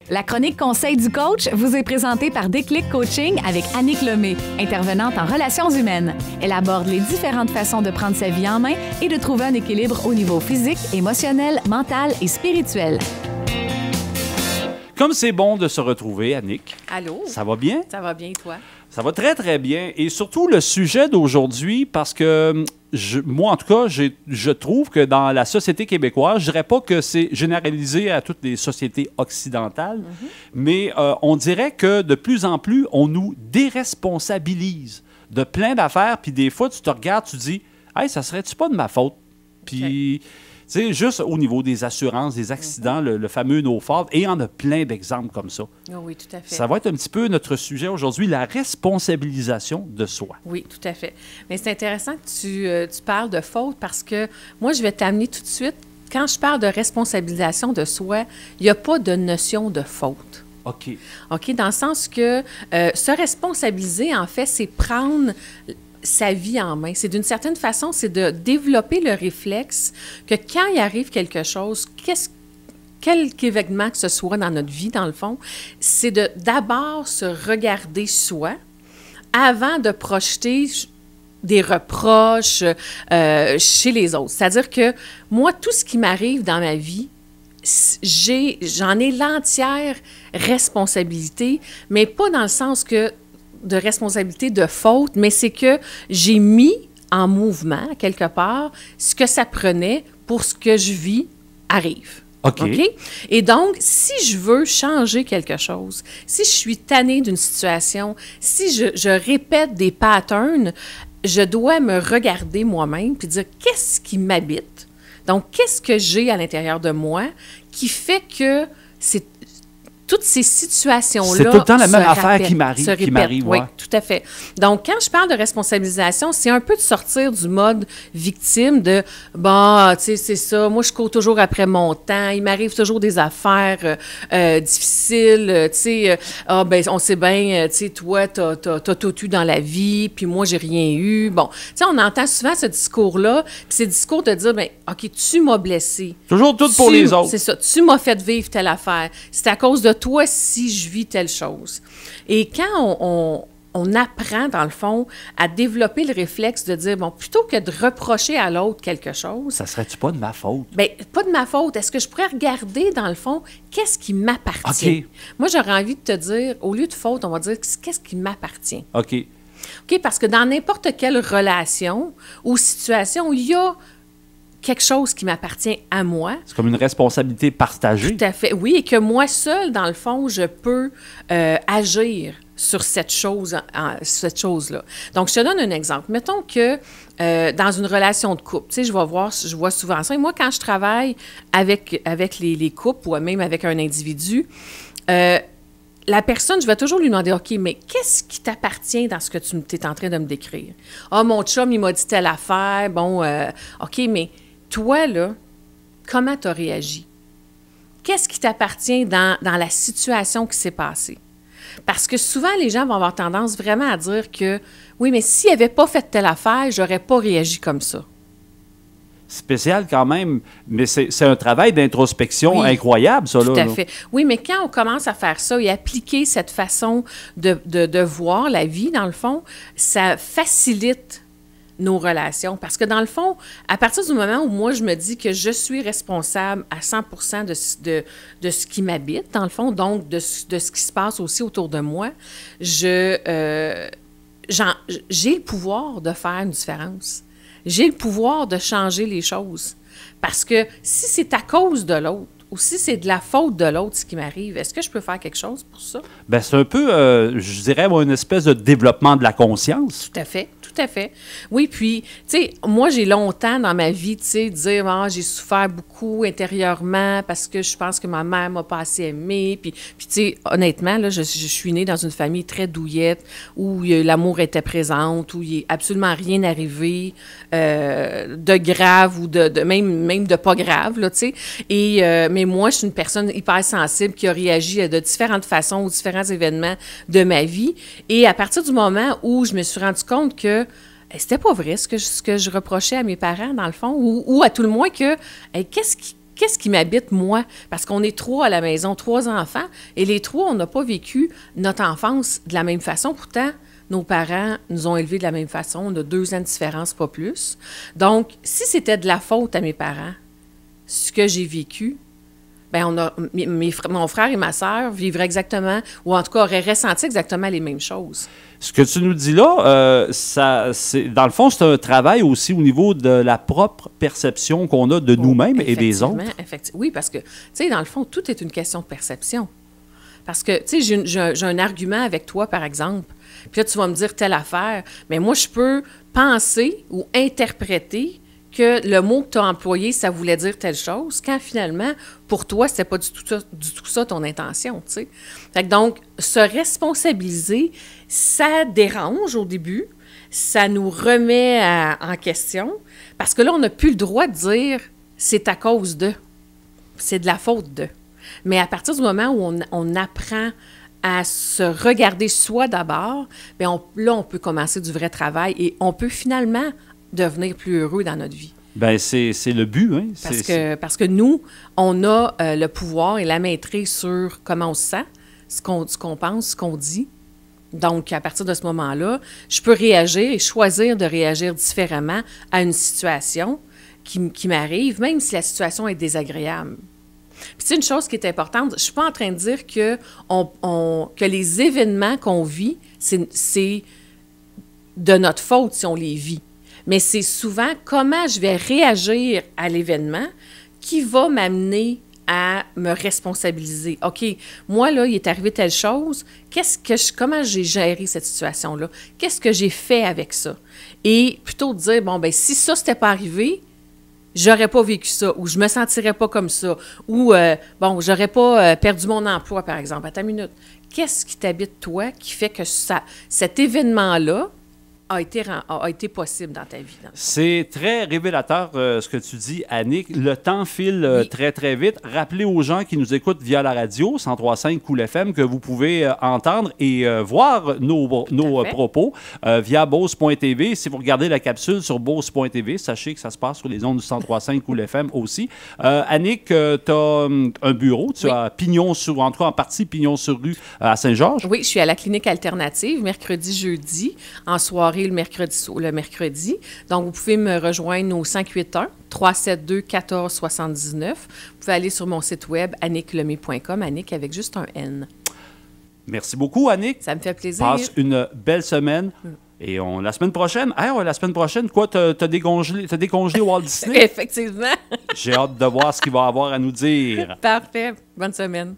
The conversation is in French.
La chronique Conseil du coach vous est présentée par Déclic Coaching avec Annick Lemay, intervenante en relations humaines. Elle aborde les différentes façons de prendre sa vie en main et de trouver un équilibre au niveau physique, émotionnel, mental et spirituel. Comme c'est bon de se retrouver, Annick. Allô? Ça va bien? Ça va bien, toi? Ça va très, très bien. Et surtout, le sujet d'aujourd'hui, parce que moi, en tout cas, je trouve que dans la société québécoise, je dirais pas que c'est généralisé à toutes les sociétés occidentales, mais on dirait que de plus en plus, on nous déresponsabilise de plein d'affaires, puis des fois, tu te regardes, tu dis « Hey, ça serait-tu pas de ma faute? » Puis... Tu sais, juste au niveau des assurances, des accidents, le fameux no-fault, et il y en a plein d'exemples comme ça. Oh oui, tout à fait. Ça va être un petit peu notre sujet aujourd'hui, la responsabilisation de soi. Oui, tout à fait. Mais c'est intéressant que tu parles de faute parce que moi, je vais t'amener tout de suite. Quand je parle de responsabilisation de soi, il n'y a pas de notion de faute. OK. OK, dans le sens que se responsabiliser, en fait, c'est prendre sa vie en main. C'est d'une certaine façon, c'est de développer le réflexe que quand il arrive quelque chose, quel événement que ce soit dans notre vie, dans le fond, c'est de d'abord se regarder soi avant de projeter des reproches chez les autres. C'est-à-dire que moi, tout ce qui m'arrive dans ma vie, j'en ai l'entière responsabilité, mais pas dans le sens que de responsabilité de faute, mais c'est que j'ai mis en mouvement, quelque part, ce que ça prenait pour ce que je vis arrive. OK. Et donc, si je veux changer quelque chose, si je suis tannée d'une situation, si je répète des patterns, je dois me regarder moi-même puis dire qu'est-ce qui m'habite. Donc, qu'est-ce que j'ai à l'intérieur de moi qui fait que toutes ces situations-là. C'est tout le temps la même affaire qui m'arrive. Oui, tout à fait. Donc, quand je parle de responsabilisation, c'est un peu de sortir du mode victime de bon, tu sais, c'est ça, moi, je cours toujours après mon temps, il m'arrive toujours des affaires difficiles, tu sais, on sait bien, tu sais, toi, t'as tout eu dans la vie, puis moi, j'ai rien eu. Bon, tu sais, on entend souvent ce discours-là, puis c'est le discours de dire, bien, OK, tu m'as blessé. Toujours tout pour les autres. C'est ça, tu m'as fait vivre telle affaire. C'est à cause de toi si je vis telle chose. Et quand on apprend, dans le fond, à développer le réflexe de dire, bon, plutôt que de reprocher à l'autre quelque chose... Ça serait-tu pas de ma faute? Bien, pas de ma faute. Est-ce que je pourrais regarder, dans le fond, qu'est-ce qui m'appartient? OK. Moi, j'aurais envie de te dire, au lieu de faute, on va dire, qu'est-ce qui m'appartient? OK. OK, parce que dans n'importe quelle relation ou situation, il y a quelque chose qui m'appartient à moi. C'est comme une responsabilité partagée. Tout à fait. Oui, et que moi seule, dans le fond, je peux agir sur cette chose-là. Donc, je te donne un exemple. Mettons que dans une relation de couple, tu sais, je vois souvent ça. Et moi, quand je travaille avec les couples ou même avec un individu, la personne, je vais toujours lui demander, OK, mais qu'est-ce qui t'appartient dans ce que tu es en train de me décrire? Ah, mon chum, il m'a dit telle affaire. Bon, OK, mais toi, là, comment tu as réagi? Qu'est-ce qui t'appartient dans la situation qui s'est passée? Parce que souvent, les gens vont avoir tendance vraiment à dire que, oui, mais s'il n'avait pas fait telle affaire, j'aurais pas réagi comme ça. Spécial quand même, mais c'est un travail d'introspection incroyable, ça. Tout à fait. Oui, mais quand on commence à faire ça et appliquer cette façon de voir la vie, dans le fond, ça facilite nos relations. Parce que dans le fond, à partir du moment où moi, je me dis que je suis responsable à 100% de ce qui m'habite, dans le fond, donc de ce qui se passe aussi autour de moi, j'ai le pouvoir de faire une différence. J'ai le pouvoir de changer les choses. Parce que si c'est à cause de l'autre, ou si c'est de la faute de l'autre ce qui m'arrive, est-ce que je peux faire quelque chose pour ça? Bien, c'est un peu, je dirais, une espèce de développement de la conscience. Tout à fait. Tout à fait. Oui, puis, tu sais, moi, j'ai longtemps dans ma vie, tu sais, dire, j'ai souffert beaucoup intérieurement parce que je pense que ma mère m'a pas assez aimée. Puis tu sais, honnêtement, là, je suis née dans une famille très douillette où l'amour était présent, où il n'est absolument rien arrivé de grave ou même de pas grave, là, tu sais. Et, mais moi, je suis une personne hyper sensible qui a réagi de différentes façons aux différents événements de ma vie. Et à partir du moment où je me suis rendu compte que c'était pas vrai ce que je reprochais à mes parents, dans le fond, ou à tout le moins que qu'est-ce qu'est-ce qui m'habite, moi? Parce qu'on est 3 à la maison, 3 enfants, et les 3, on n'a pas vécu notre enfance de la même façon. Pourtant, nos parents nous ont élevés de la même façon. On a 2 ans de différence, pas plus. Donc, si c'était de la faute à mes parents, ce que j'ai vécu, bien, mon frère et ma sœur vivraient exactement, ou en tout cas auraient ressenti exactement les mêmes choses. Ce que tu nous dis là, dans le fond, c'est un travail aussi au niveau de la propre perception qu'on a de nous-mêmes et des autres. Effectivement. Oui, parce que, tu sais, dans le fond, tout est une question de perception. Parce que, tu sais, j'ai un argument avec toi, par exemple, puis là, tu vas me dire telle affaire, mais moi, je peux penser ou interpréter que le mot que tu as employé, ça voulait dire telle chose, quand finalement, pour toi, c'était pas du tout ça ton intention, tu sais. Fait que donc, se responsabiliser, ça dérange au début, ça nous remet en question, parce que là, on n'a plus le droit de dire « c'est à cause de », c'est de la faute de. Mais à partir du moment où on apprend à se regarder soi d'abord, bien là, on peut commencer du vrai travail et on peut finalement devenir plus heureux dans notre vie. Bien, c'est le but, hein? Parce que nous, on a le pouvoir et la maîtrise sur comment on se sent, ce qu'on pense, ce qu'on dit. Donc, à partir de ce moment-là, je peux réagir et choisir de réagir différemment à une situation qui m'arrive, même si la situation est désagréable. Puis, c'est une chose qui est importante. Je ne suis pas en train de dire que les événements qu'on vit, c'est de notre faute si on les vit. Mais c'est souvent comment je vais réagir à l'événement qui va m'amener à me responsabiliser. OK, moi, là, il est arrivé telle chose. Comment j'ai géré cette situation-là? Qu'est-ce que j'ai fait avec ça? Et plutôt de dire, bon, bien, si ça, c'était pas arrivé, j'aurais pas vécu ça, ou je me sentirais pas comme ça, ou, bon, j'aurais pas perdu mon emploi, par exemple. Attends une minute. Qu'est-ce qui t'habite, toi, qui fait que cet événement-là a été possible dans ta vie? C'est très révélateur ce que tu dis, Annick. Le temps file très, très vite. Rappelez aux gens qui nous écoutent via la radio, 103.5 Cool FM, que vous pouvez entendre et voir nos propos via Beauce.tv. Si vous regardez la capsule sur Beauce.tv, sachez que ça se passe sur les ondes du 103.5 Cool FM aussi. Annick, tu as un bureau, tu as en tout cas en partie Pignon-sur-Rue à Saint-Georges. Oui, je suis à la clinique alternative, mercredi, jeudi, en soirée le mercredi. Donc, vous pouvez me rejoindre au 581-372-1479. Vous pouvez aller sur mon site web annicklemay.com, Annick avec juste un N. Merci beaucoup, Annick. Ça me fait plaisir. Passe une belle semaine. Et la semaine prochaine, la semaine prochaine, quoi, t'as décongelé Walt Disney? Effectivement. J'ai hâte de voir ce qu'il va avoir à nous dire. Parfait. Bonne semaine.